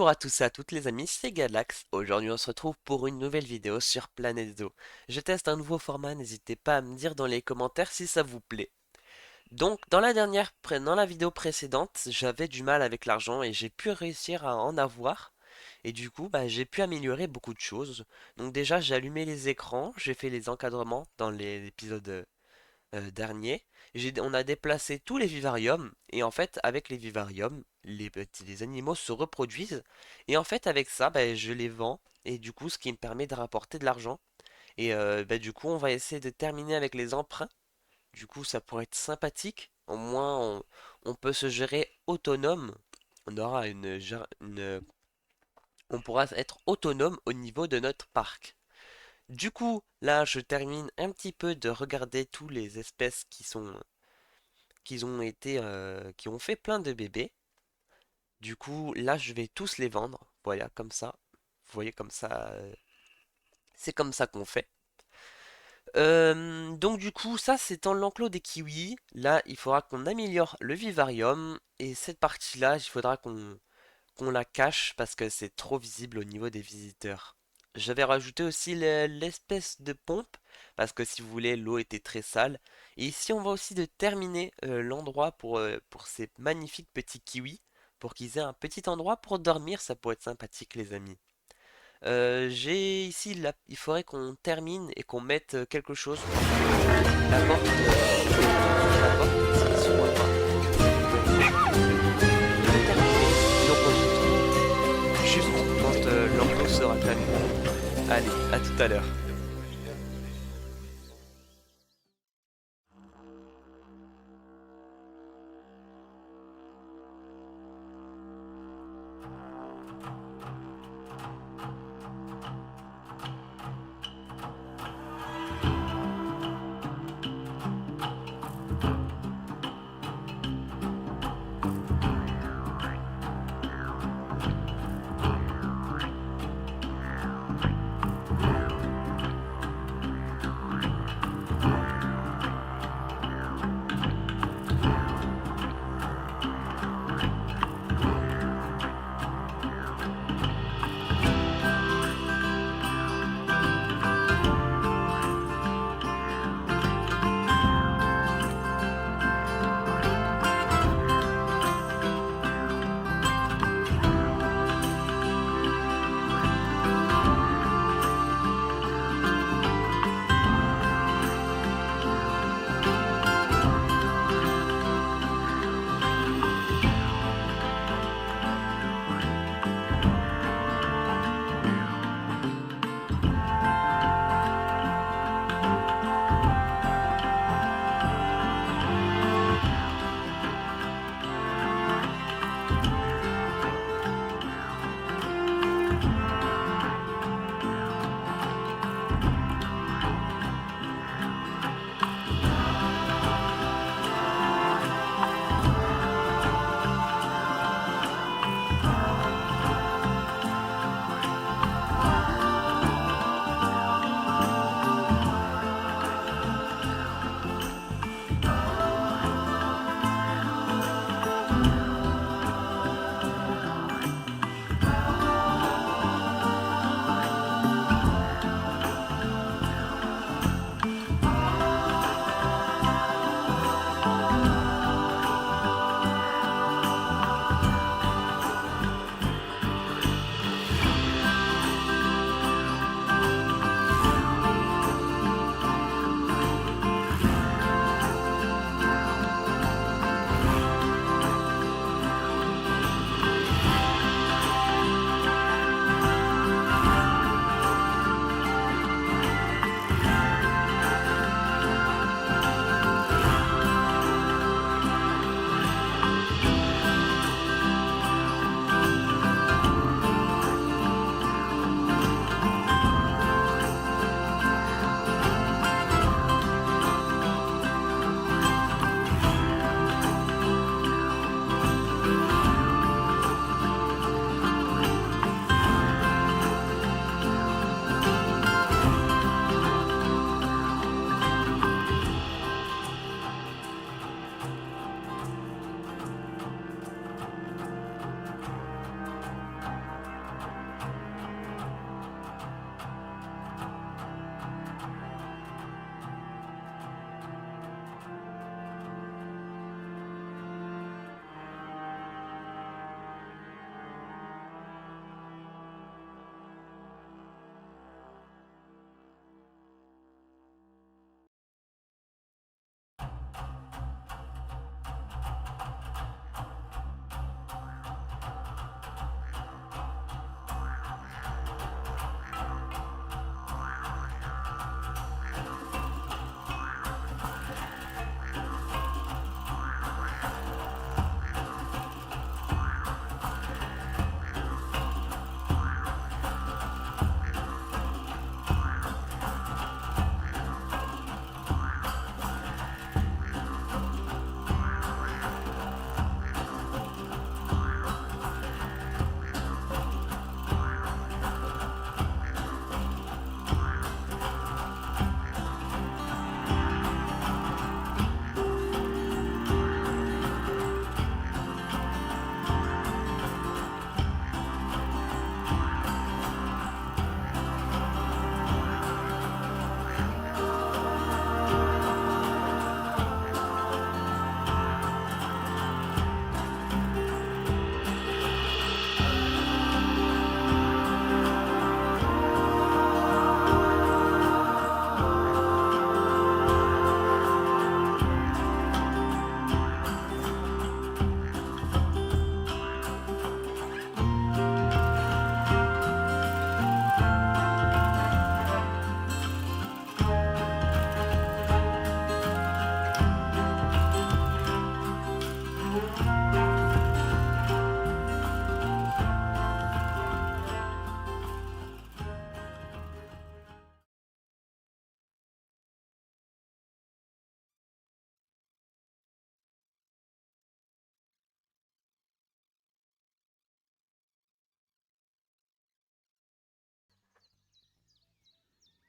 Bonjour à tous et à toutes les amis, c'est Galax. Aujourd'hui on se retrouve pour une nouvelle vidéo sur Planète Zoo. Je teste un nouveau format, n'hésitez pas à me dire dans les commentaires si ça vous plaît. Donc dans la vidéo précédente, j'avais du mal avec l'argent et j'ai pu réussir à en avoir. Et du coup, j'ai pu améliorer beaucoup de choses. Donc déjà j'ai allumé les écrans, j'ai fait les encadrements dans les épisodes dernier, on a déplacé tous les vivariums et en fait avec les vivariums, les animaux se reproduisent et en fait avec ça, je les vends et du coup ce qui me permet de rapporter de l'argent et du coup on va essayer de terminer avec les emprunts. Du coup ça pourrait être sympathique. Au moins on peut se gérer autonome. On aura on pourra être autonome au niveau de notre parc. Du coup, là, je termine un petit peu de regarder tous les espèces qui ont fait plein de bébés. Du coup, là, je vais tous les vendre. Voilà, comme ça. Vous voyez, comme ça, c'est comme ça qu'on fait. Donc du coup, ça c'est dans l'enclos des kiwis. Là, il faudra qu'on améliore le vivarium. Et cette partie-là, il faudra qu'on la cache parce que c'est trop visible au niveau des visiteurs. J'avais rajouté aussi l'espèce de pompe parce que si vous voulez, l'eau était très sale. Et ici, on va aussi de terminer l'endroit pour ces magnifiques petits kiwis pour qu'ils aient un petit endroit pour dormir. Ça pourrait être sympathique, les amis. J'ai ici, il faudrait qu'on termine et qu'on mette quelque chose pour que la porte ici ne s'ouvre pas. Je vais terminer. Donc on se retrouve juste quand l'enclos sera terminé. Allez, à tout à l'heure.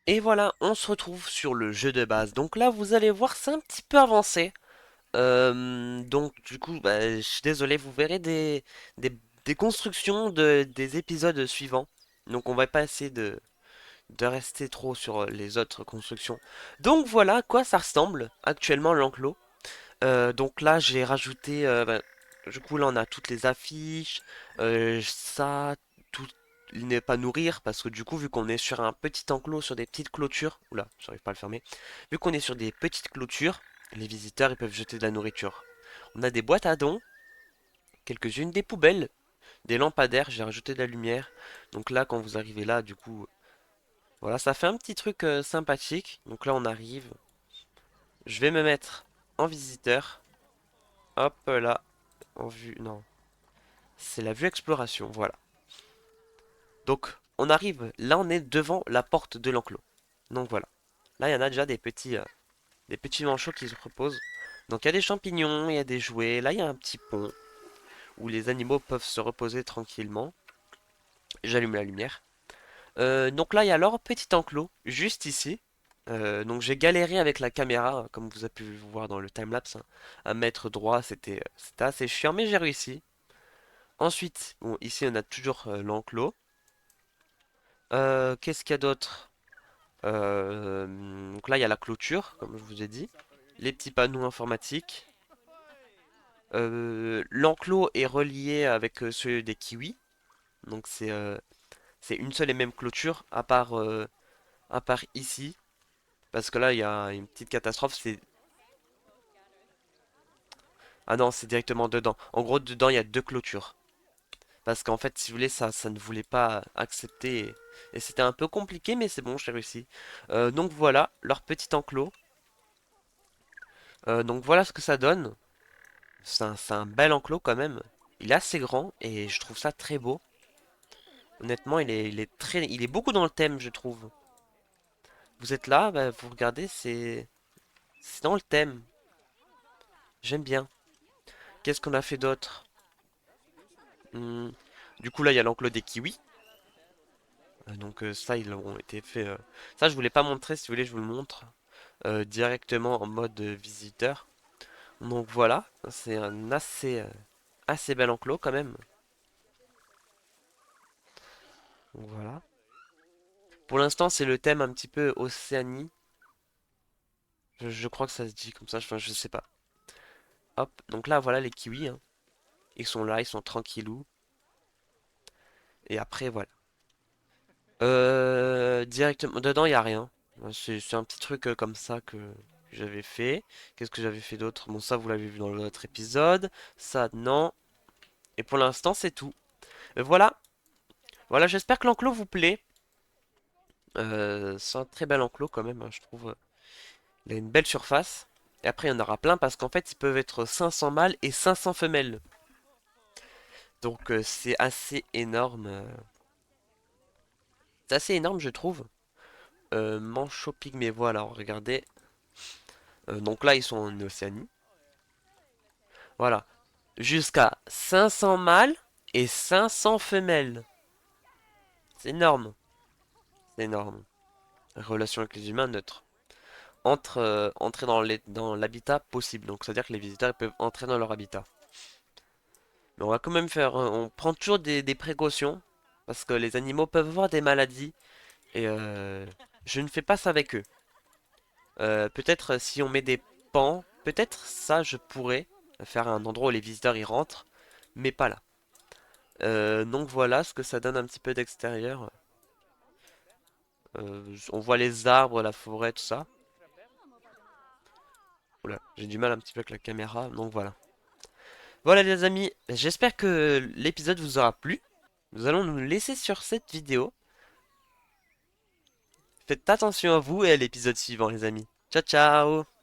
Et voilà, on se retrouve sur le jeu de base. Donc là, vous allez voir, c'est un petit peu avancé. Donc du coup, bah, je suis désolé, vous verrez des, des constructions des épisodes suivants. Donc on va pas essayer de rester trop sur les autres constructions. Donc voilà à quoi ça ressemble actuellement l'enclos. Donc là j'ai rajouté, bah, du coup là on a toutes les affiches, ça, tout, il n'est pas nourrir parce que du coup vu qu'on est sur un petit enclos, sur des petites clôtures, oula, j'arrive pas à le fermer, vu qu'on est sur des petites clôtures, les visiteurs ils peuvent jeter de la nourriture. On a des boîtes à dons, quelques-unes, des poubelles, des lampadaires, j'ai rajouté de la lumière. Donc là quand vous arrivez là, du coup, voilà, ça fait un petit truc sympathique. Donc là on arrive, je vais me mettre en visiteur, hop là, en vue, non. C'est la vue exploration, voilà. Donc, on arrive, là on est devant la porte de l'enclos. Donc voilà. Là, il y en a déjà des petits manchots qui se reposent. Donc il y a des champignons, il y a des jouets. Là, il y a un petit pont où les animaux peuvent se reposer tranquillement. J'allume la lumière. Donc là, il y a leur petit enclos, juste ici. Donc j'ai galéré avec la caméra, comme vous avez pu le voir dans le timelapse, hein, à mettre droit. C'était assez chiant, mais j'ai réussi. Ensuite, bon, ici on a toujours l'enclos. Qu'est-ce qu'il y a d'autre? Donc là, il y a la clôture, comme je vous ai dit. Les petits panneaux informatiques. L'enclos est relié avec ceux des kiwis. Donc c'est une seule et même clôture, à part ici. Parce que là, il y a une petite catastrophe. Ah non, c'est directement dedans. En gros, dedans, il y a deux clôtures. Parce qu'en fait, si vous voulez, ça ne voulait pas accepter. Et c'était un peu compliqué, mais c'est bon, j'ai réussi. Donc voilà, leur petit enclos. Donc voilà ce que ça donne. C'est un bel enclos quand même. Il est assez grand et je trouve ça très beau. Honnêtement, il est beaucoup dans le thème, je trouve. Vous êtes là, bah, vous regardez, c'est dans le thème. J'aime bien. Qu'est-ce qu'on a fait d'autre? Hmm, Du coup, là, il y a l'enclos des kiwis. Donc ça, ils ont été fait. Ça, je voulais pas montrer. Si vous voulez, je vous le montre directement en mode visiteur. Donc voilà, c'est un assez bel enclos quand même. Donc voilà. Pour l'instant, c'est le thème un petit peu Océanie. Je crois que ça se dit comme ça, enfin, je sais pas. Hop, donc là, voilà les kiwis, hein. Ils sont là, ils sont tranquillous. Et après, voilà. Directement, dedans, il n'y a rien. C'est un petit truc comme ça que j'avais fait. Qu'est-ce que j'avais fait d'autre? Bon, ça, vous l'avez vu dans l'autre épisode. Ça, non. Et pour l'instant, c'est tout. Voilà. Voilà, j'espère que l'enclos vous plaît. C'est un très bel enclos quand même, hein, je trouve. Il a une belle surface. Et après, il y en aura plein parce qu'en fait, ils peuvent être 500 mâles et 500 femelles. Donc, c'est assez énorme. C'est assez énorme, je trouve. Manchot pygmée, voilà, regardez. Donc là, ils sont en Océanie. Voilà. Jusqu'à 500 mâles et 500 femelles. C'est énorme. C'est énorme. Relation avec les humains neutre. Entrer dans l'habitat possible. Donc, c'est-à-dire que les visiteurs ils peuvent entrer dans leur habitat. Mais on va quand même faire. On prend toujours des précautions. Parce que les animaux peuvent avoir des maladies. Et je ne fais pas ça avec eux. Peut-être si on met des pans. Peut-être ça, je pourrais faire un endroit où les visiteurs y rentrent. Mais pas là. Donc voilà ce que ça donne un petit peu d'extérieur. On voit les arbres, la forêt, tout ça. Oula, j'ai du mal un petit peu avec la caméra. Donc voilà. Voilà les amis, j'espère que l'épisode vous aura plu. Nous allons nous laisser sur cette vidéo. Faites attention à vous et à l'épisode suivant les amis. Ciao ciao!